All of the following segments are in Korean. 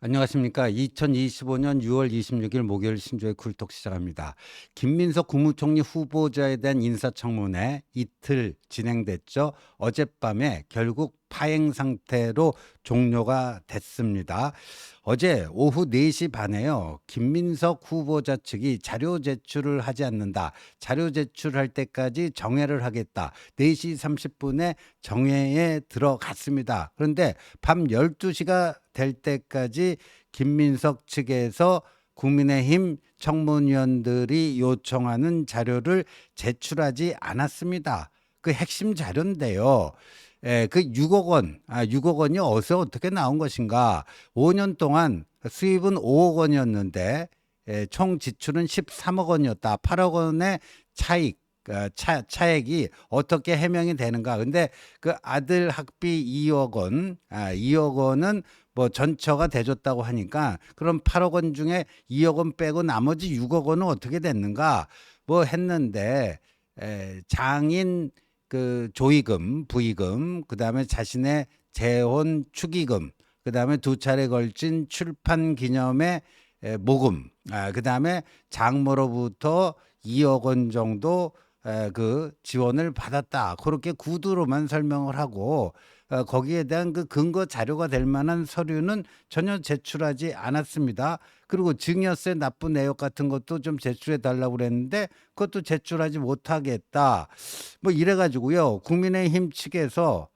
안녕하십니까. 2025년 6월 26일 목요일 신조의 쿨톡 시작합니다. 김민석 국무총리 후보자에 대한 인사청문회 이틀 진행됐죠. 어젯밤에 결국 파행 상태로 종료가 됐습니다. 어제 오후 4시 반에요. 김민석 후보자 측이 자료 제출을 하지 않는다. 자료 제출할 때까지 정회를 하겠다. 4시 30분에 정회에 들어갔습니다. 그런데 밤 12시가 될 때까지 김민석 측에서 국민의힘 청문위원들이 요청하는 자료를 제출하지 않았습니다. 그 핵심 자료인데요. 그 6억 원, 6억 원이 어디서 어떻게 나온 것인가? 5년 동안 수입은 5억 원이었는데 총 지출은 13억 원이었다. 8억 원의 차익, 차액이 어떻게 해명이 되는가? 근데 그 아들 학비 2억 원, 2억 원은 뭐 전처가 대줬다고 하니까 그럼 8억 원 중에 2억 원 빼고 나머지 6억 원은 어떻게 됐는가? 뭐 했는데 장인 그 조의금, 부의금, 그다음에 자신의 재혼 축의금, 그다음에 두 차례 걸친 출판 기념의 모금, 그다음에 장모로부터 2억 원 정도 그 지원을 받았다. 그렇게 구두로만 설명을 하고 거기에 대한 그 근거 자료가 될 만한 서류는 전혀 제출하지 않았습니다. 그리고 증여세 납부 내역 같은 것도 좀 제출해 달라고 그랬는데 그것도 제출하지 못하겠다. 뭐 이래 가지고요. 국민의힘 측에서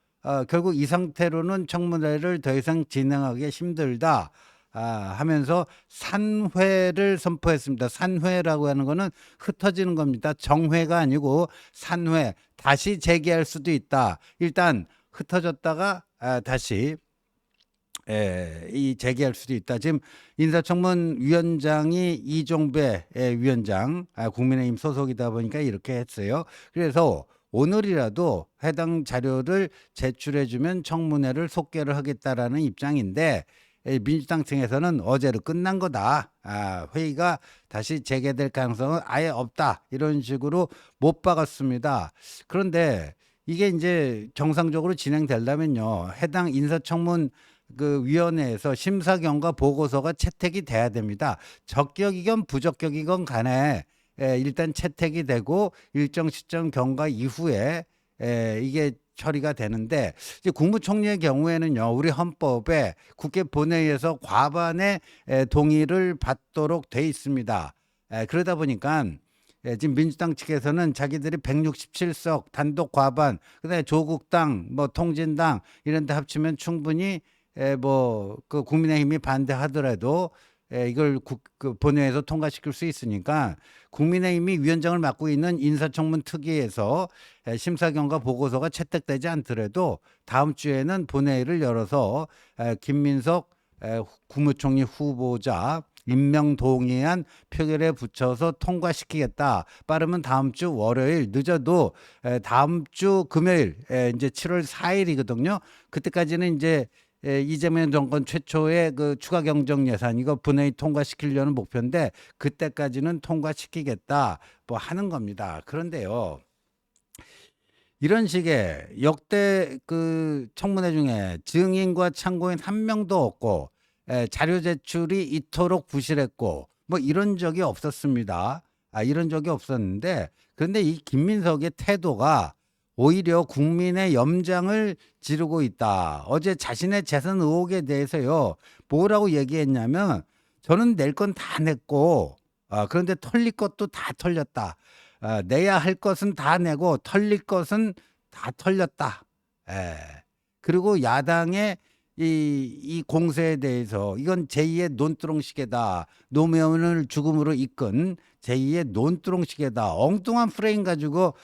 결국 이 상태로는 청문회를 더 이상 진행하기 힘들다. 하면서 산회를 선포했습니다. 산회라고 하는 거는 흩어지는 겁니다. 정회가 아니고 산회, 다시 재개할 수도 있다. 일단 흩어졌다가 다시 이 재개할 수도 있다. 지금 인사청문 위원장이 이종배 위원장, 국민의힘 소속이다 보니까 이렇게 했어요. 그래서 오늘이라도 해당 자료를 제출해주면 청문회를 속개를 하겠다라는 입장인데 민주당 측에서는 어제로 끝난 거다. 회의가 다시 재개될 가능성은 아예 없다. 이런 식으로 못 박았습니다. 그런데 이게 이제 정상적으로 진행되려면요. 해당 인사청문 그 위원회에서 심사 경과 보고서가 채택이 돼야 됩니다. 적격이건 부적격이건 간에 일단 채택이 되고 일정 시점 경과 이후에 이게 처리가 되는데 이제 국무총리의 경우에는요. 우리 헌법에 국회 본회의에서 과반의 동의를 받도록 돼 있습니다. 그러다 보니까 지금 민주당 측에서는 자기들이 167석 단독 과반, 그다음에 조국당, 뭐 통진당 이런 데 합치면 충분히 뭐 그 국민의힘이 반대하더라도 이걸 그 본회의에서 통과시킬 수 있으니까 국민의힘이 위원장을 맡고 있는 인사청문 특위에서 심사경과 보고서가 채택되지 않더라도 다음 주에는 본회의를 열어서 김민석 국무총리 후보자 임명 동의안 표결에 붙여서 통과시키겠다. 빠르면 다음 주 월요일, 늦어도 다음 주 금요일, 이제 7월 4일이거든요. 그때까지는 이제 이재명 정권 최초의 그 추가 경정 예산 이거 본회의 통과시키려는 목표인데 그때까지는 통과시키겠다 뭐 하는 겁니다. 그런데요. 이런 식의 역대 그 청문회 중에 증인과 참고인 한 명도 없고 자료 제출이 이토록 부실했고 뭐 이런 적이 없었습니다. 이런 적이 없었는데 그런데 이 김민석의 태도가 오히려 국민의 염장을 지르고 있다. 어제 자신의 재산 의혹에 대해서요. 뭐라고 얘기했냐면 저는 낼 건 다 냈고 그런데 털릴 것도 다 털렸다. 내야 할 것은 다 내고 털릴 것은 다 털렸다. 예. 그리고 야당의 이 공세에 대해서 이건 제2의 논두렁시계다. 노무현을 죽음으로 이끈 제2의 논두렁시계다. 엉뚱한 프레임 가지고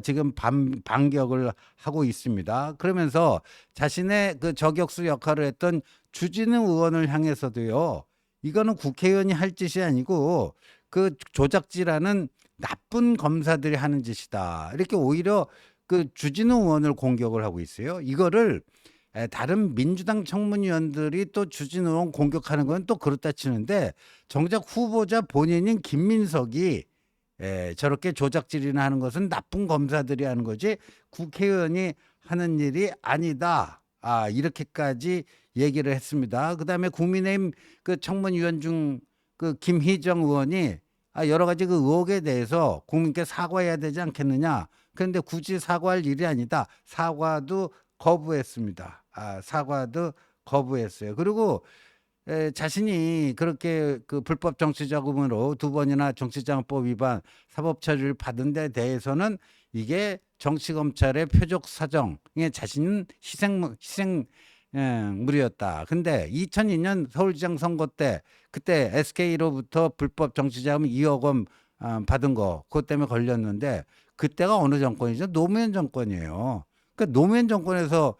지금 반격을 하고 있습니다. 그러면서 자신의 그 저격수 역할을 했던 주진우 의원을 향해서도요. 이거는 국회의원이 할 짓이 아니고 그 조작질하는 나쁜 검사들이 하는 짓이다. 이렇게 오히려 그 주진우 의원을 공격을 하고 있어요. 이거를 다른 민주당 청문위원들이 또 주진우 의원 공격하는 건 또 그렇다 치는데 정작 후보자 본인인 김민석이 저렇게 조작질이나 하는 것은 나쁜 검사들이 하는 거지 국회의원이 하는 일이 아니다. 이렇게까지 얘기를 했습니다. 그다음에 국민의힘 그 청문위원 중 그 김희정 의원이 여러 가지 그 의혹에 대해서 국민께 사과해야 되지 않겠느냐. 그런데 굳이 사과할 일이 아니다. 사과도 거부했습니다. 사과도 거부했어요. 그리고 자신이 그렇게 그 불법 정치자금으로 2번이나 정치자금법 위반 사법 처리를 받은 데 대해서는 이게 정치검찰의 표적 사정에 자신은 희생물이었다. 근데 2002년 서울시장 선거 때 그때 SK로부터 불법 정치자금 2억 원 받은 거 그것 때문에 걸렸는데 그때가 어느 정권이죠? 노무현 정권이에요. 그러니까 노무현 정권에서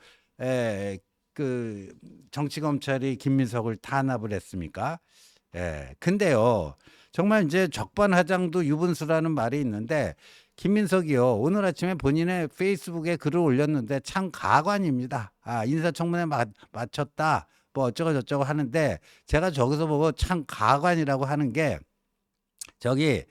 그 정치검찰이 김민석을 탄압을 했습니까? 근데요, 정말 이제 적반하장도 유분수라는 말이 있는데 김민석이요, 오늘 아침에 본인의 페이스북에 글을 올렸는데 참 가관입니다. 인사청문회 마쳤다, 뭐 어쩌고 저쩌고 하는데 제가 저기서 보고 참 가관이라고 하는 게 저기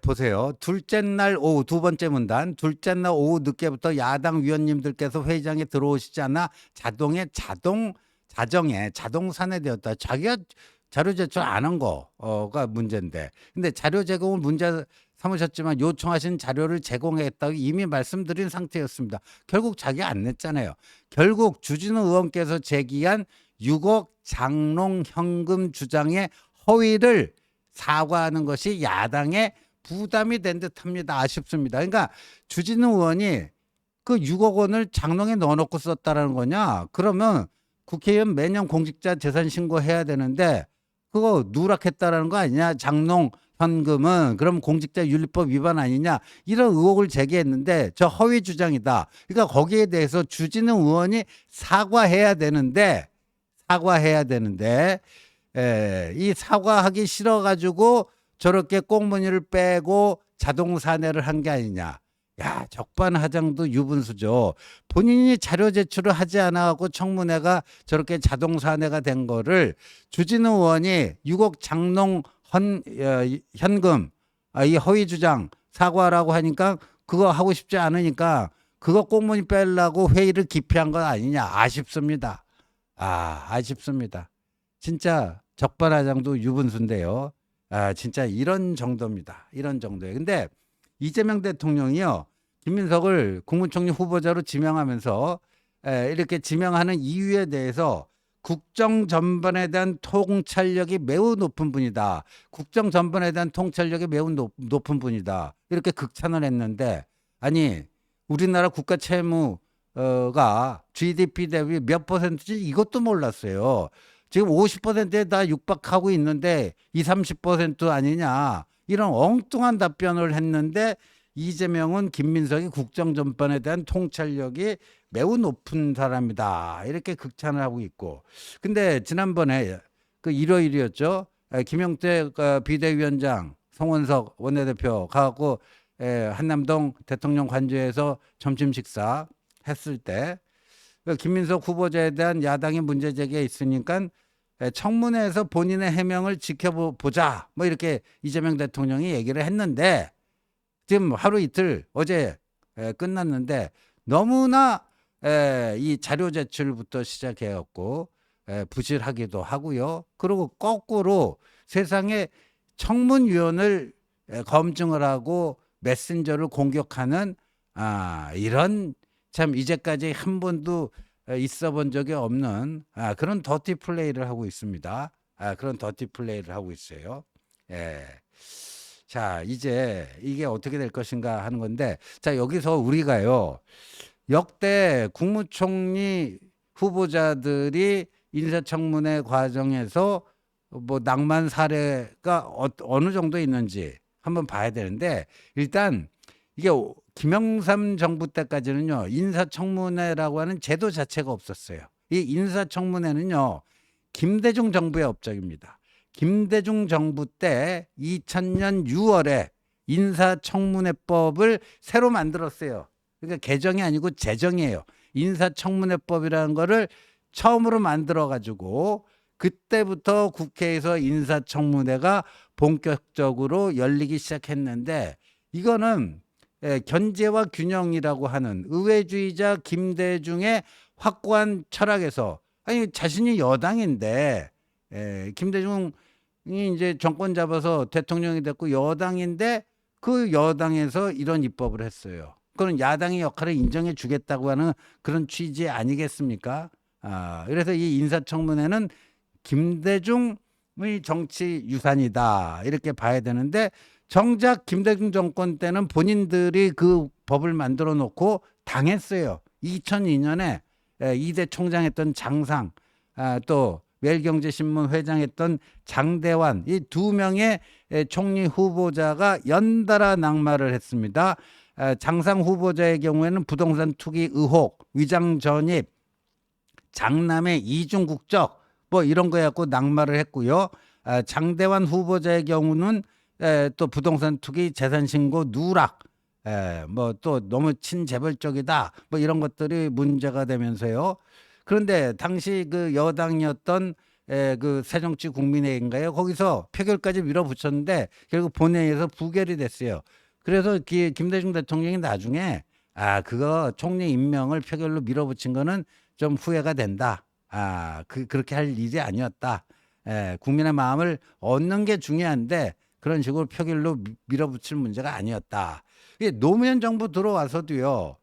보세요. 둘째 날 오후, 2번째 문단, 둘째 날 오후 늦게부터 야당 위원님들께서 회의장에 들어오시지 않아 자정에 자동 산회되었다. 자기가 자료 제출 안 한 거가 문제인데. 근데 자료 제공을 문제 삼으셨지만 요청하신 자료를 제공했다고 이미 말씀드린 상태였습니다. 결국 자기가 안 냈잖아요. 결국 주진우 의원께서 제기한 6억 장롱 현금 주장의 허위를 사과하는 것이 야당의 부담이 된 듯합니다. 아쉽습니다. 그러니까 주진우 의원이 그 6억 원을 장롱에 넣어놓고 썼다라는 거냐? 그러면 국회의원 매년 공직자 재산 신고해야 되는데 그거 누락했다라는 거 아니냐? 장롱 현금은 그럼 공직자윤리법 위반 아니냐? 이런 의혹을 제기했는데 저 허위 주장이다. 그러니까 거기에 대해서 주진우 의원이 사과해야 되는데 이 사과하기 싫어가지고 저렇게 꽁무니를 빼고 자동 산회를 한 게 아니냐. 야, 적반하장도 유분수죠. 본인이 자료 제출을 하지 않아갖고 청문회가 저렇게 자동 산회가 된 거를 주진우 의원이 6억 장롱 현금 이 허위 주장 사과라고 하니까 그거 하고 싶지 않으니까 그거 꽁무니 빼려고 회의를 기피한 건 아니냐. 아쉽습니다. 아쉽습니다. 진짜 적반하장도 유분수인데요. 진짜 이런 정도입니다. 이런 정도예요. 근데 이재명 대통령이요, 김민석을 국무총리 후보자로 지명하면서 이렇게 지명하는 이유에 대해서 국정 전반에 대한 통찰력이 매우 높은 분이다. 국정 전반에 대한 통찰력이 매우 높은 분이다. 이렇게 극찬을 했는데, 아니 우리나라 국가 채무가 GDP 대비 몇 퍼센트인지 이것도 몰랐어요. 지금 50%에 다 육박하고 있는데 20, 30% 아니냐. 이런 엉뚱한 답변을 했는데 이재명은 김민석이 국정 전반에 대한 통찰력이 매우 높은 사람이다. 이렇게 극찬을 하고 있고. 근데 지난번에 그 일요일이었죠. 김영태 비대위원장, 송원석 원내대표 가고 한남동 대통령 관저에서 점심 식사 했을 때 김민석 후보자에 대한 야당의 문제 제기가 있으니까 청문회에서 본인의 해명을 지켜보자 뭐 이렇게 이재명 대통령이 얘기를 했는데 지금 하루 이틀 어제 끝났는데 너무나 이 자료 제출부터 시작해갖고 부실하기도 하고요. 그리고 거꾸로 세상에 청문위원을 검증을 하고 메신저를 공격하는 이런 참 이제까지 한 번도 있어 본 적이 없는 그런 더티 플레이를 하고 있습니다. 그런 더티 플레이를 하고 있어요. 자, 이제 이게 어떻게 될 것인가 하는 건데, 자, 여기서 우리가요, 역대 국무총리 후보자들이 인사청문회 과정에서 뭐 낭만 사례가 어느 정도 있는지 한번 봐야 되는데, 일단 이게 김영삼 정부 때까지는요, 인사청문회라고 하는 제도 자체가 없었어요. 이 인사청문회는요, 김대중 정부의 업적입니다. 김대중 정부 때 2000년 6월에 인사청문회법을 새로 만들었어요. 그러니까 개정이 아니고 제정이에요. 인사청문회법이라는 거를 처음으로 만들어가지고 그때부터 국회에서 인사청문회가 본격적으로 열리기 시작했는데, 이거는 견제와 균형이라고 하는 의회주의자 김대중의 확고한 철학에서 아니 자신이 여당인데 김대중이 이제 정권 잡아서 대통령이 됐고 여당인데 그 여당에서 이런 입법을 했어요. 그건 야당의 역할을 인정해 주겠다고 하는 그런 취지 아니겠습니까? 그래서 이 인사청문회는 김대중의 정치 유산이다 이렇게 봐야 되는데 정작 김대중 정권 때는 본인들이 그 법을 만들어 놓고 당했어요. 2002년에 2대 총장했던 장상 또 매일경제신문 회장했던 장대환 이 두 명의 총리 후보자가 연달아 낙마를 했습니다. 장상 후보자의 경우에는 부동산 투기 의혹, 위장 전입, 장남의 이중 국적 뭐 이런 거 갖고 낙마를 했고요. 장대환 후보자의 경우는 또 부동산 투기, 재산 신고 누락, 뭐 또 너무 친재벌적이다 뭐 이런 것들이 문제가 되면서요. 그런데 당시 그 여당이었던 그 새정치국민회의인가요? 거기서 표결까지 밀어붙였는데 결국 본회의에서 부결이 됐어요. 그래서 김대중 대통령이 나중에 그거 총리 임명을 표결로 밀어붙인 거는 좀 후회가 된다. 그렇게 할 일이 아니었다. 국민의 마음을 얻는 게 중요한데 그런 식으로 표결로 밀어붙일 문제가 아니었다. 이게 노무현 정부 들어와서도요.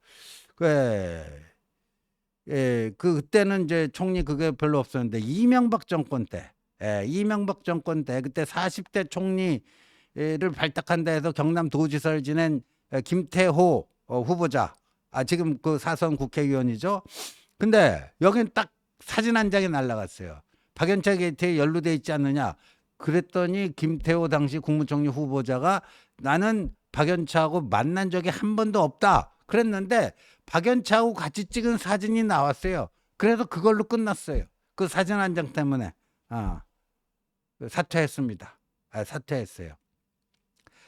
그때는 이제 총리 그게 별로 없었는데 이명박 정권 때, 그때 40대 총리를 발탁한다 해서 경남도지사를 지낸 김태호 후보자, 지금 그 사선 국회의원이죠. 근데 여긴 딱 사진 한 장이 날라갔어요. 박연차 게이트에 연루돼 있지 않느냐. 그랬더니 김태호 당시 국무총리 후보자가 나는 박연차하고 만난 적이 한 번도 없다. 그랬는데 박연차하고 같이 찍은 사진이 나왔어요. 그래서 그걸로 끝났어요. 그 사진 한 장 때문에 사퇴했습니다. 사퇴했어요.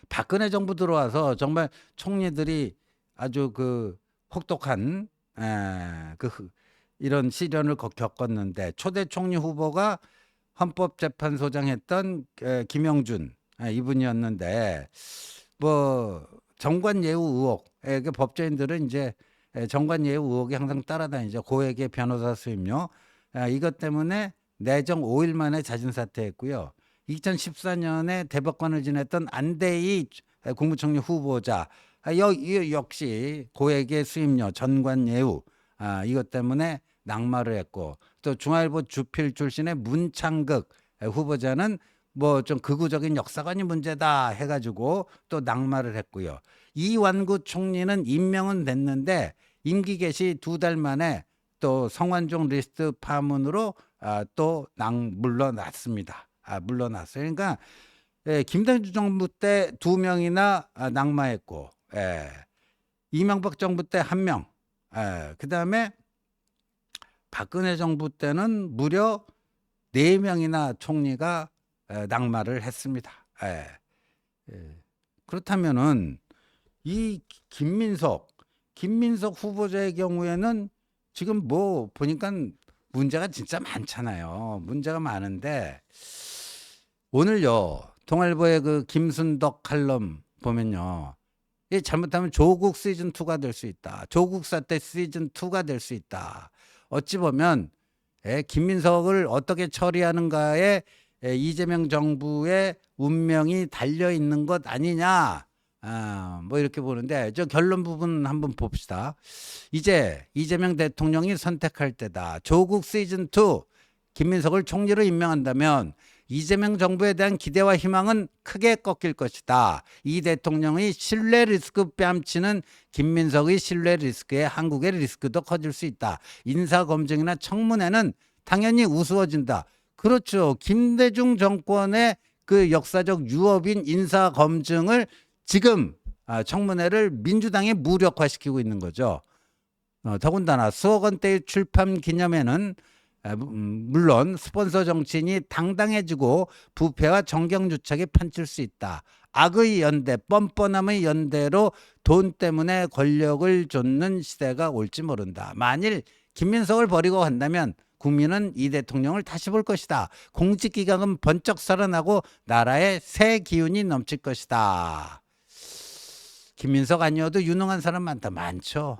박근혜 정부 들어와서 정말 총리들이 아주 그 혹독한 이런 시련을 겪었는데 초대 총리 후보가 헌법재판소장 했던 김영준 이분이었는데 뭐 정관예우 의혹, 법조인들은 이제 정관예우 의혹이 항상 따라다니죠. 고액의 변호사 수임료 이것 때문에 내정 5일 만에 자진 사퇴했고요. 2014년에 대법관을 지냈던 안대희 국무총리 후보자 역시 고액의 수임료 전관예우 이것 때문에 낙마를 했고 또 중앙일보 주필 출신의 문창극 후보자는 뭐 좀 극우적인 역사관이 문제다 해가지고 또 낙마를 했고요. 이완구 총리는 임명은 됐는데 임기 개시 2달 만에 또 성완종 리스트 파문으로 또 물러났습니다. 물러났어요. 그러니까 김대중 정부 때 2명이나 낙마했고 이명박 정부 때 1명 그다음에 박근혜 정부 때는 무려 4명이나 총리가 낙마를 했습니다. 그렇다면은 이 김민석 후보자의 경우에는 지금 뭐 보니까 문제가 진짜 많잖아요. 문제가 많은데 오늘요 동아일보의 그 김순덕 칼럼 보면요. 이 잘못하면 조국 시즌 2가 될 수 있다. 조국 사태 시즌 2가 될 수 있다. 어찌 보면 김민석을 어떻게 처리하는가에 이재명 정부의 운명이 달려 있는 것 아니냐. 뭐 이렇게 보는데 저 결론 부분 한번 봅시다. 이제 이재명 대통령이 선택할 때다. 조국 시즌 2 김민석을 총리로 임명한다면 이재명 정부에 대한 기대와 희망은 크게 꺾일 것이다. 이 대통령의 신뢰 리스크 뺨치는 김민석의 신뢰 리스크에 한국의 리스크도 커질 수 있다. 인사검증이나 청문회는 당연히 우스워진다. 그렇죠. 김대중 정권의 그 역사적 유업인 인사검증을 지금 청문회를 민주당이 무력화시키고 있는 거죠. 더군다나 수억 원대의 출판 기념회는 물론 스폰서 정치인이 당당해지고 부패와 정경유착이 판칠 수 있다. 악의 연대, 뻔뻔함의 연대로 돈 때문에 권력을 좇는 시대가 올지 모른다. 만일 김민석을 버리고 간다면 국민은 이 대통령을 다시 볼 것이다. 공직기강은 번쩍 살아나고 나라에 새 기운이 넘칠 것이다. 김민석 아니어도 유능한 사람 많죠.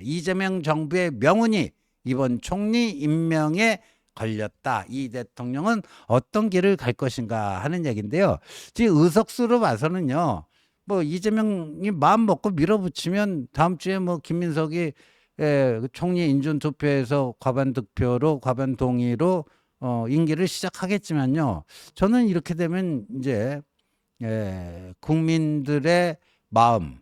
이재명 정부의 명운이 이번 총리 임명에 걸렸다. 이 대통령은 어떤 길을 갈 것인가 하는 얘기인데요. 지금 의석수로 봐서는요. 뭐 이재명이 마음 먹고 밀어붙이면 다음 주에 뭐 김민석이 그 총리 인준 투표에서 과반 득표로 과반 동의로 임기를 시작하겠지만요. 저는 이렇게 되면 이제 국민들의 마음,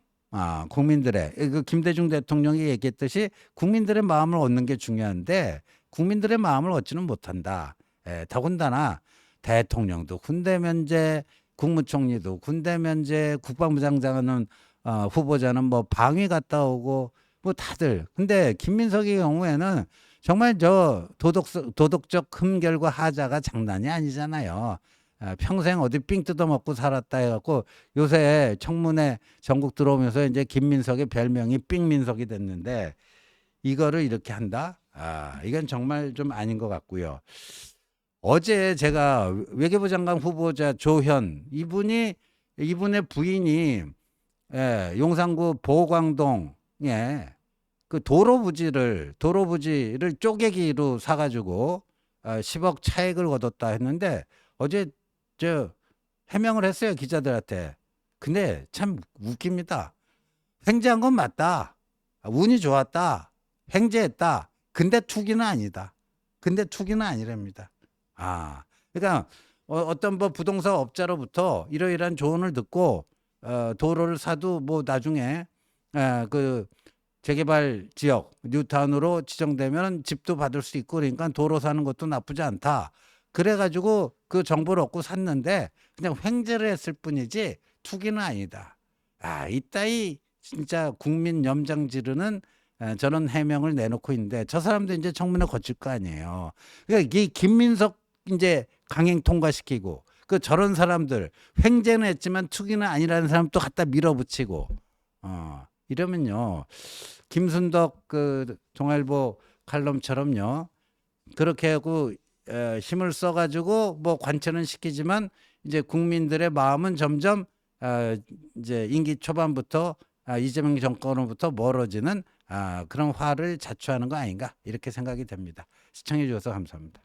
국민들의 그 김대중 대통령이 얘기했듯이 국민들의 마음을 얻는 게 중요한데 국민들의 마음을 얻지는 못한다. 더군다나 대통령도 군대 면제, 국무총리도 군대 면제, 국방부 장관은 후보자는 뭐 방위 갔다 오고 뭐 다들. 근데 김민석의 경우에는 정말 저 도덕적 흠결과 하자가 장난이 아니잖아요. 평생 어디 삥 뜯어먹고 살았다 해갖고 요새 청문회 전국 들어오면서 이제 김민석의 별명이 삥민석이 됐는데 이거를 이렇게 한다? 이건 정말 좀 아닌 것 같고요. 어제 제가 외교부 장관 후보자 조현 이분의 부인이 용산구 보광동에 그 도로 부지를 쪼개기로 사가지고 10억 차익을 거뒀다 했는데 어제 저 해명을 했어요 기자들한테. 근데 참 웃깁니다. 횡재한 건 맞다. 운이 좋았다. 횡재했다. 근데 투기는 아니다. 근데 투기는 아니랍니다. 그러니까 어떤 뭐 부동산 업자로부터 이러이러한 조언을 듣고 도로를 사도 뭐 나중에 그 재개발 지역 뉴타운으로 지정되면 집도 받을 수 있고 그러니까 도로 사는 것도 나쁘지 않다. 그래가지고 그 정보를 얻고 샀는데 그냥 횡재를 했을 뿐이지 투기는 아니다. 이따위 진짜 국민 염장 지르는 저런 해명을 내놓고 있는데 저 사람도 이제 청문회 거칠 거 아니에요. 그러니까 이 김민석 이제 강행 통과시키고 그 저런 사람들 횡재는 했지만 투기는 아니라는 사람 또 갖다 밀어붙이고 이러면요 김순덕 그 동아일보 칼럼처럼요 그렇게 하고 힘을 써가지고 뭐 관철은 시키지만 이제 국민들의 마음은 점점 이제 임기 초반부터 이재명 정권으로부터 멀어지는 그런 화를 자초하는 거 아닌가 이렇게 생각이 됩니다. 시청해 주셔서 감사합니다.